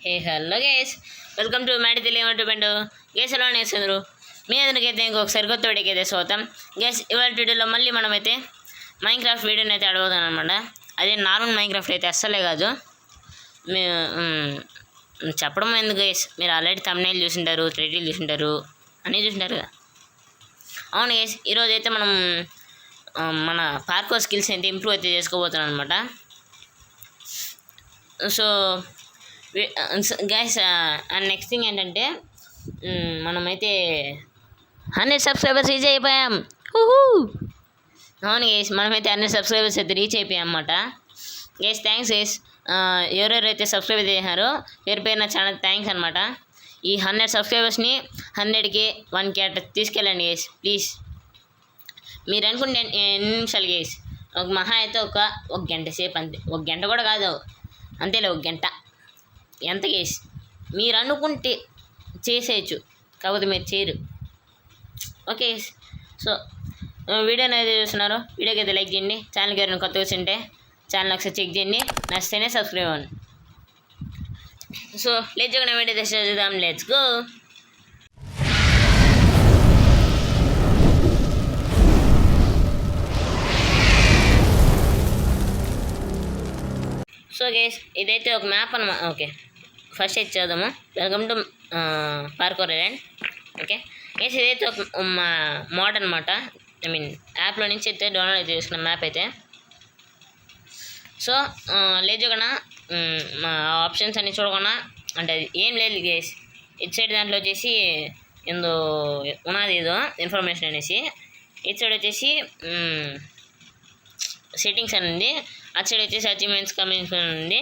Hey hello guys, welcome to Maddy తెలియమంటు guys ఎలా వేస్తున్నారు. మీ అందరికైతే ఇంకొకసారి కొత్త వీడియోకి అయితే స్వాగతం. గేస్ ఇవాళ వీడియోలో మళ్ళీ మనమైతే మైన్క్రాఫ్ట్ వీడియోని అయితే అడగవుతాను అనమాట. అదే నార్మల్ మైన్క్రాఫ్ట్ అయితే అస్సలే కాదు. చెప్పడం ఎందుకు గేస్, మీరు ఆల్రెడీ థంబ్నెయిల్ చూసింటారు, టైటిల్ చూసింటారు, అన్నీ చూసింటారు కదా. అవును గేస్, ఈరోజు అయితే మనం మన పార్కోర్ స్కిల్స్ అయితే ఇంప్రూవ్ అయితే చేసుకోబోతున్నాం అనమాట. So guys and next thing ఏంటంటే మనమైతే 100 సబ్స్క్రైబర్స్ రీచ్ అయిపోయాం. అవును గైస్, మనమైతే 100 సబ్స్క్రైబర్స్ అయితే రీచ్ అయిపోయాం అన్నమాట. గైస్ థ్యాంక్స్ గైస్, ఎవరెవరైతే సబ్స్క్రైబ్ చేశారో పేరున చాలా థ్యాంక్స్ అనమాట. ఈ 100 సబ్స్క్రైబర్స్ని 100కి 1K అట్లా తీసుకెళ్ళండి గైస్ ప్లీజ్. మీరు అనుకుంటే ఎన్ని నిమిషాలు గైస్, ఒక మహా అయితే ఒక గంట సేపు అంతే. ఒక గంట కూడా కాదు, అంతేలే, ఒక గంట ఎంత గేసి మీరు అనుకుంటే చేసేయచ్చు, కాకపోతే మీరు చేయరు. ఓకే, సో వీడియోని అయితే చూస్తున్నారు, వీడియోకి అయితే లైక్ చేయండి. ఛానల్కి ఎవరైనా కొత్తగా వచ్చింటే ఛానల్ ఒకసారి చెక్ చేయండి, నచ్చితేనే సబ్స్క్రైబ్ అవ్వండి. సో లేట్ చేయకుండా వీడియో చూద్దాం, లెట్స్ గో. సో గేస్ ఇదైతే ఒక మ్యాప్ అన్నమాట. ఓకే, ఫస్ట్ అయితే చేద్దాము. Welcome to parkour island. Okay guys, ఇదైతే ఒక మోడ్ అనమాట. ఐ మీన్ యాప్లో నుంచి అయితే డౌన్లోడ్ అయితే చేసుకున్న మ్యాప్ అయితే. సో లేచకుండా మా ఆప్షన్స్ అన్నీ చూడకుండా, అంటే ఏం లేదు గేస్, ఇటు సైడ్ దాంట్లో వచ్చేసి ఏందో ఉన్నది, ఏదో ఇన్ఫర్మేషన్ అనేసి. ఇటు సైడ్ వచ్చేసి సెట్టింగ్స్ అని ఉంది, అటు సైడ్ వచ్చేసి అచీవ్మెంట్స్ కమ్యూనికేషన్ ఉంది,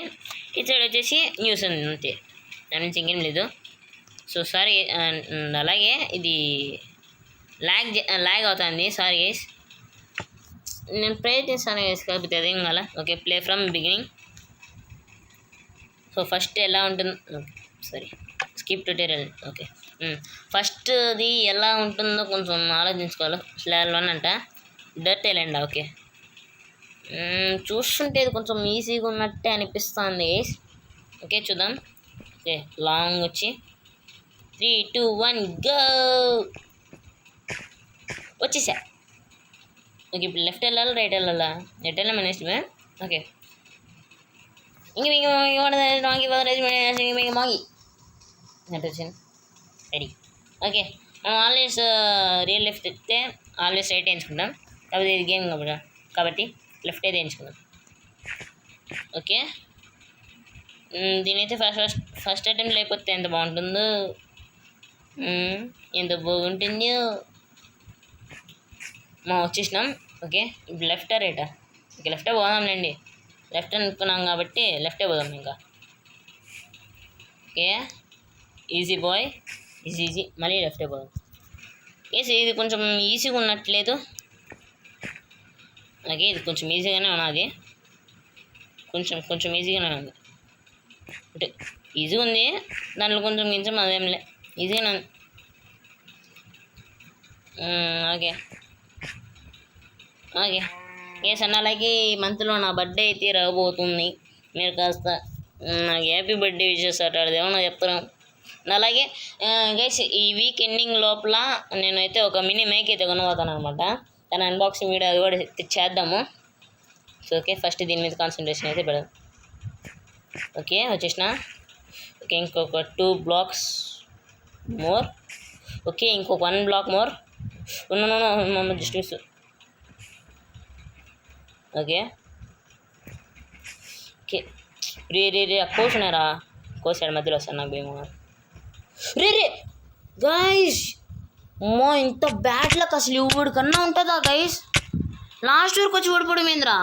ఇటు సైడ్ వచ్చేసి న్యూస్ ఉంది, అంతే, దాని నుంచి ఇంకేం లేదు. సో సారీ, అలాగే ఇది ల్యాగ్ అవుతుంది, సారీ గైస్. నేను ప్రయత్నిస్తాను గైస్, కాకపోతే అదేం కాల. Okay, play from beginning. So first ఎలా ఉంటుంది, సారీ స్కిప్ ట్యూటోరియల్. ఓకే, ఫస్ట్ది ఎలా ఉంటుందో కొంచెం ఆలోచించుకోవాలి. స్లాల్ 1 అంట, డర్ట్ ఐలాండ్. ఓకే, చూస్తుంటే ఇది కొంచెం ఈజీగా ఉన్నట్టే అనిపిస్తుంది గైస్. ఓకే చూద్దాం. ఓకే, లాంగ్ వచ్చి 3, 2, 1 గో. వచ్చేసా. ఓకే, ఇప్పుడు లెఫ్ట్ వెళ్ళాలి, రైట్ వెళ్ళాలా? లెఫ్ట్ వెళ్ళాలి మన ఇష్టమే. Okay, ready. ఓకే, మనం ఆల్వేస్ రియల్ లెఫ్ట్ ఎత్తే ఆల్వేస్ రైట్ ఎంచుకుంటాం, కాకపోతే ఇది గేమ్ కాబట్టి లెఫ్ట్ అయితే ఎంచుకుందాం. ఓకే, దీనైతే ఫస్ట్ అటెంప్ట్ లేకపోతే ఎంత బాగుంటుందో, ఎంత బాగుంటుందో. వచ్చేసినాం. ఓకే, ఇప్పుడు లెఫ్టా రైటా? ఓకే, లెఫ్టే పోదాంలేండి, లెఫ్ట్ అనుకున్నాం కాబట్టి లెఫ్టే పోదాం ఇంకా. ఓకే, ఈజీ బాయ్, ఈజీ, మళ్ళీ లెఫ్టే పోదాం. ఇది కొంచెం ఈజీగా ఉన్నట్లేదు. అలాగే ఇది కొంచెం ఈజీగానే ఉన్నది, కొంచెం ఈజీగానే ఉంది, అంటే ఈజీగా ఉంది, దాంట్లో కొంచెం అదేంలే, ఈజీగానే ఉంది. ఓకే ఓకే ఎస్ అన్న, అలాగే ఈ మంత్లో నా బర్త్డే అయితే రాబోతుంది. మీరు కాస్త నాకు హ్యాపీ బర్త్డే విషెస్ అదేమన్నా చెప్తాను. అలాగే గైస్, ఈ వీక్ ఎండింగ్ లోపల నేనైతే ఒక మినీ మైక్ అయితే కొనబోతాను అనమాట. దాని అన్బాక్సింగ్ వీడియో అది కూడా చేద్దాము. సో ఓకే, ఫస్ట్ దీని మీద కాన్సన్ట్రేషన్ అయితే పెడదాం. ఓకే వచ్చేసిన. ఓకే, ఇంకొక 2 బ్లాక్స్ మోర్. ఓకే, ఇంకొక 1 block more. Just miss. Okay okay, రే కోసినారా? కోసాడు, మధ్యలో వస్తాను నాకు భయమో. రే గైస్, ఇంత బ్యాడ్ లక్ అసలు ఇవ్వడు కన్నా ఉంటుందా గైస్? లాస్ట్ వరకు వచ్చి ఓడిపోవడం ఏంద్రా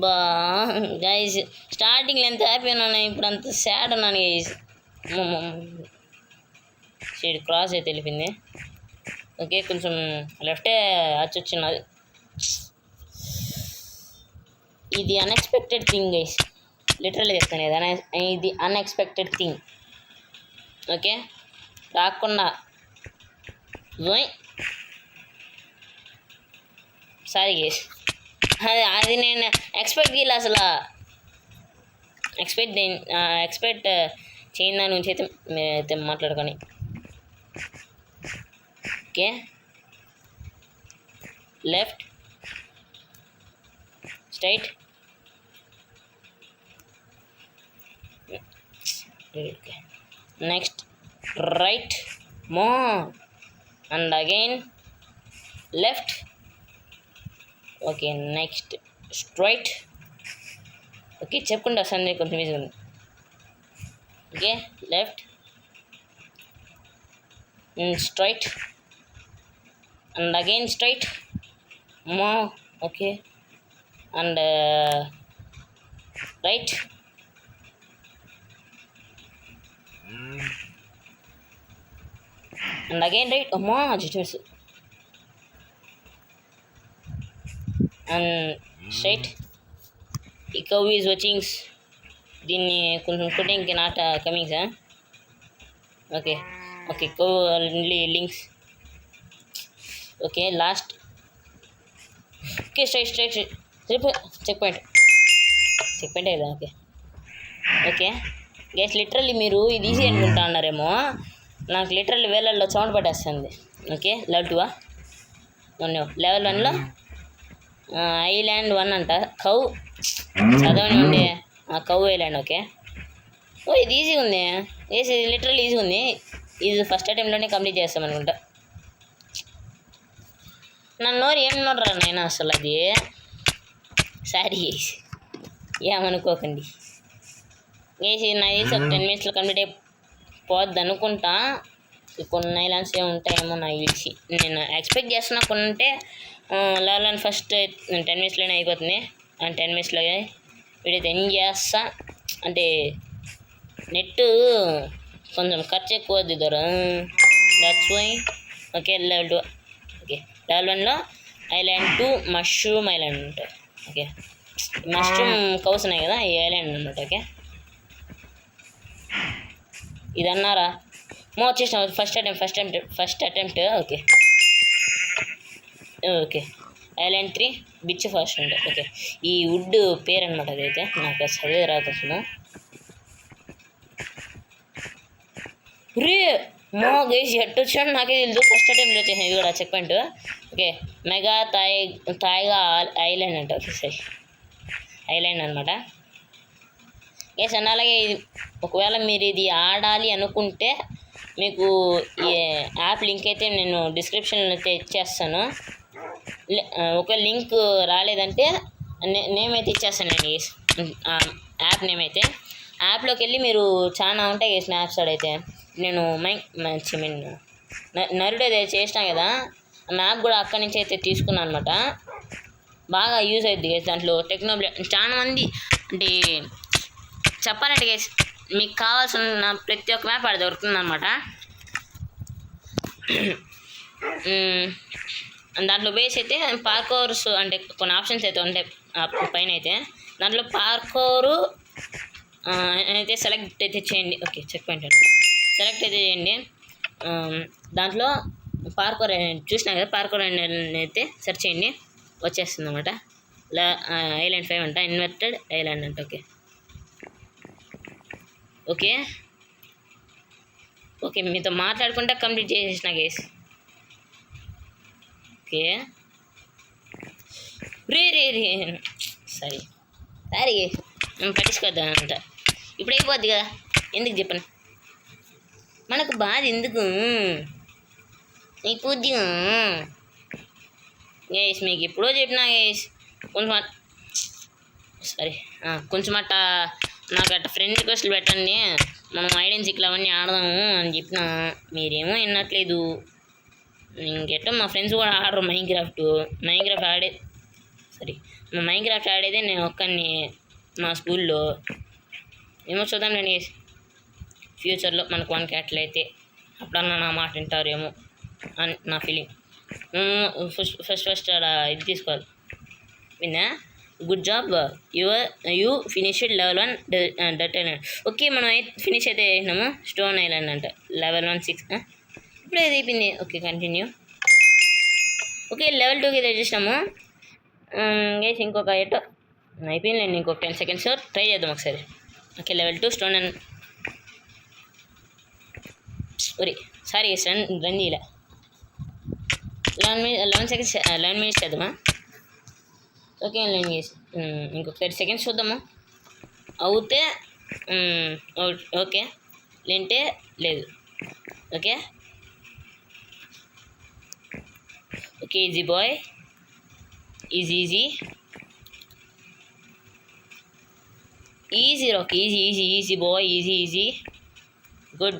బా గైస్. స్టార్టింగ్లో ఎంత హ్యాపీ ఉన్నాను, ఇప్పుడు అంత సాడ్ ఉన్నాను గైస్. సైడ్ క్రాస్ అయితే వెళ్ళిపోయింది. ఓకే, కొంచెం లెఫ్టే వచ్చిన్నది. ఇది అన్ఎక్స్పెక్టెడ్ థింగ్ గైస్, లిటరల్లీ చెప్తాను కదా, ఇది అన్ఎక్స్పెక్టెడ్ థింగ్. ఓకే, రాకుండా సారీ గైస్, అది నేను ఎక్స్పెక్ట్ చేయలే అసలు. ఎక్స్పెక్ట్ చేయని దాని గురించి అయితే మాట్లాడుకొని. Okay, left, straight, next right, more, and again left. Okay, next straight. Okay చెప్పుకుంటూ వస్తుంది, కొంచెం ఈజీగా ఉంది. Okay, left, straight, and again straight, more. Okay, and right, and again right. అమ్మా just and straight. ఈ కవ్ ఈజ్ వాచింగ్. దీన్ని కొంచెం షూటింగ్కి not coming sir. Okay okay, కవ్ లింక్స్. Okay, last. Okay, straight straight check point కదా. ఓకే ఓకే గైస్, లిటరల్లీ మీరు ఇది ఈజీ అనుకుంటా అన్నారేమో, నాకు లిటరల్లీ వేలల్లో సౌండ్ పట్టేస్తుంది. ఓకే, లెవెల్ 2 లెవెల్ 1లో ఐలాండ్ 1 అంట. కౌ చదవని ఉండే కౌ ఐలాండ్. ఓకే, ఓ ఇది ఈజీగా ఉంది. ఇది లిటరల్లీ ఈజీగా ఉంది. ఇది ఫస్ట్ అటెంప్ట్లోనే కంప్లీట్ చేస్తాం అనుకుంటా. నా నోరు ఏం నోడరా నేను అసలు, అది సారీ ఏమనుకోకండి. వేసి నాకు తెలిసి ఒక 10 minutesలో కంప్లీట్ అయిపోద్ది అనుకుంటా. కొన్ని ఐలాండ్స్ ఏమి ఉంటాయేమో నాకు తెలిసి, నేను ఎక్స్పెక్ట్ చేస్తున్నా. కొన్ని ఉంటే లెవెల్ 1 ఫస్ట్ 10 minutesలోనే అయిపోతుంది. 10 minutesలో వీడియో ఎంజాయ్ చేస్తా. అంటే నెట్ కొంచెం ఖర్చు ఎక్కువ వద్దు దొర, that's why. Okay, level 2. Okay, level 1లో ఐలాండ్ 2 మష్రూమ్ ఐలాండ్ ఉంటుంది. ఓకే, మష్రూమ్ కౌస్ ఉన్నాయి కదా, ఈ ఐలాండ్ అనమాట. ఓకే, ఇది అన్నారా వచ్చేసిన first attempt. Okay okay, island 3 బిచ్ ఫాస్ట్ ఉంటుంది. ఓకే, ఈ వుడ్ పేరు అనమాట అదైతే, నాకు చదివే రాదు అసలు. రే మో గైస్, ఎట్టు వచ్చాడు నాకే తెలుసు. ఫస్ట్ అటెంప్ట్ వచ్చేసాను. ఇది కూడా చెక్ పాయింట్. ఓకే, మెగా తాయిగా ఐలాండ్ అంట. ఓకే సరే, ఐలాండ్ అనమాట గైస్. అండ్ అలాగే ఒకవేళ మీరు ఇది ఆడాలి అనుకుంటే మీకు ఈ యాప్ లింక్ అయితే నేను డిస్క్రిప్షన్లో అయితే ఇచ్చేస్తాను. ఒక లింక్ రాలేదంటే నేమ్ అయితే ఇచ్చేస్తాను నేను గైస్, యాప్ నేమ్ అయితే. యాప్లోకి వెళ్ళి మీరు చాలా ఉంటాయి గైస్ యాప్స్. అయితే నేను నరుడు అయితే చేసినా కదా, మ్యాప్ కూడా అక్కడి నుంచి అయితే తీసుకున్నాను అనమాట. బాగా యూజ్ అవుతుంది గైస్. దాంట్లో చాలా మంది అంటే చెప్పాలంటే గైస్, మీకు కావాల్సిన ప్రతి ఒక్క మ్యాప్ అది దొరుకుతుంది అనమాట. దాంట్లో బేస్ అయితే పార్కోర్స్ అంటే కొన్ని ఆప్షన్స్ అయితే ఉంటాయి పైన అయితే. దాంట్లో పార్కోరు అయితే సెలెక్ట్ అయితే చేయండి. ఓకే, చెక్ పాయింట్ సెలెక్ట్ అయితే చేయండి. దాంట్లో పార్కోర్ చూసినా కదా, పార్కోర్ అయితే సెర్చ్ చేయండి, వచ్చేస్తుంది అనమాట. ఐలాండ్ 5 అంట, ఇన్వర్టెడ్ ఐలాండ్ అంట. ఓకే ఓకే ఓకే, మీతో మాట్లాడుకుంటా కంప్లీట్ చేసేసిన గైస్. ఓకే, రే సారీ గైస్, మేము పట్టించుకోద్దాం అనమాట. ఇప్పుడు అయిపోద్ది కదా, ఎందుకు చెప్పను, మనకు బాధ ఎందుకు, నీకు ఉద్యోగం గైస్. మీకు ఎప్పుడో చెప్పినా గైస్, కొంచెం అట్ట నాకు అట్ట ఫ్రెండ్ రిక్వెస్ట్లు పెట్టండి, మనం హైడ్ అండ్ సీక్లు అవన్నీ ఆడదాము అని చెప్పిన, మీరేమో వినట్లేదు. ఇంకెట్టో మా ఫ్రెండ్స్ కూడా ఆడరు మైన్క్రాఫ్ట్ ఆడేదే నేను ఒక్కడిని మా స్కూల్లో. ఏమో చూద్దాం నేను ఫ్యూచర్లో మనకు 1K అట్లయితే అప్పుడన్నా నా మాట వింటారేమో అని నా ఫీలింగ్. ఫస్ట్ అలా ఇది తీసుకోవాలి. Winner, good job, you finished level 1 that island. Okay, మనం ఫినిష్ అయితే చేసినాము. స్టోన్ ఐలాండ్ అంట, లెవెల్ 1 6. ఇప్పుడే ఇది అయిపోయింది. Okay, continue. ఓకే, లెవెల్ 2కి అయితే చేసినాము గైస్. ఇంకొక ఎటో అయిపోయింది, ఇంకొక 10 seconds ట్రై చేద్దాం ఒకసారి. ఓకే లెవెల్ 2 స్టోన్ అండ్ ఒరే సారీ రన్ చేయలే 11 సెకండ్స్ 11 మినిట్స్ చేద్దామా ఓకే 11 మినిట్స్ ఇంకొక 30 సెకండ్స్ చూద్దాము అవుతే ఓకే లేంటే లేదు okay okay easy boy easy rock easy boy easy good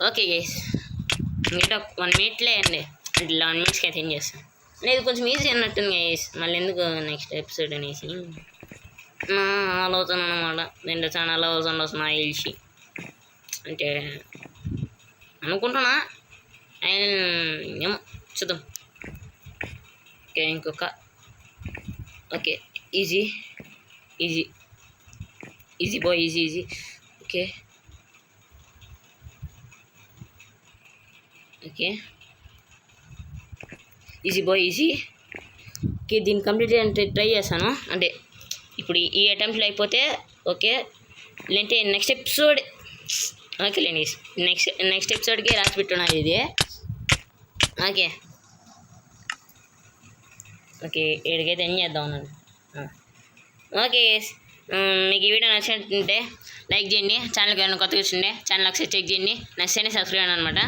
okay guys ఇంకా 1 మినిట్లో అండి 11 మినిట్స్కి అయితే ఏం చేస్తాను లేదు కొంచెం ఈజీ అన్నట్టుంది గైస్ మళ్ళీ ఎందుకు నెక్స్ట్ ఎపిసోడ్ అనేసి నా ఆలోచన అనమాట రెండు ఛానల్ ఆలోచనలు వస్తున్నాయి తెలిసి అంటే అనుకుంటున్నా ఏమో చూద్దాం ఓకే ఇంకొక okay easy boy easy okay easy boy okay దీన్ని కంప్లీట్ అంటే ట్రై చేస్తాను అంటే ఇప్పుడు ఈ అటెంప్ట్లో అయిపోతే ఓకే లేదంటే నెక్స్ట్ ఎపిసోడ్ ఓకే లేండి నెక్స్ట్ ఎపిసోడ్కి రాసి పెట్టున్నది ఇది ఓకే ఏడికైతే ఏం చేద్దాం అన్నాను ఓకే మీకు ఈ వీడియో నచ్చినట్టుంటే లైక్ చేయండి ఛానల్కి ఏమైనా కొత్తగా వచ్చిండే ఛానల్ ఒకసారి చెక్ చేయండి నచ్చితేనే సబ్స్క్రైబ్ అనమాట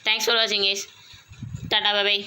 thanks for watching guys tata bye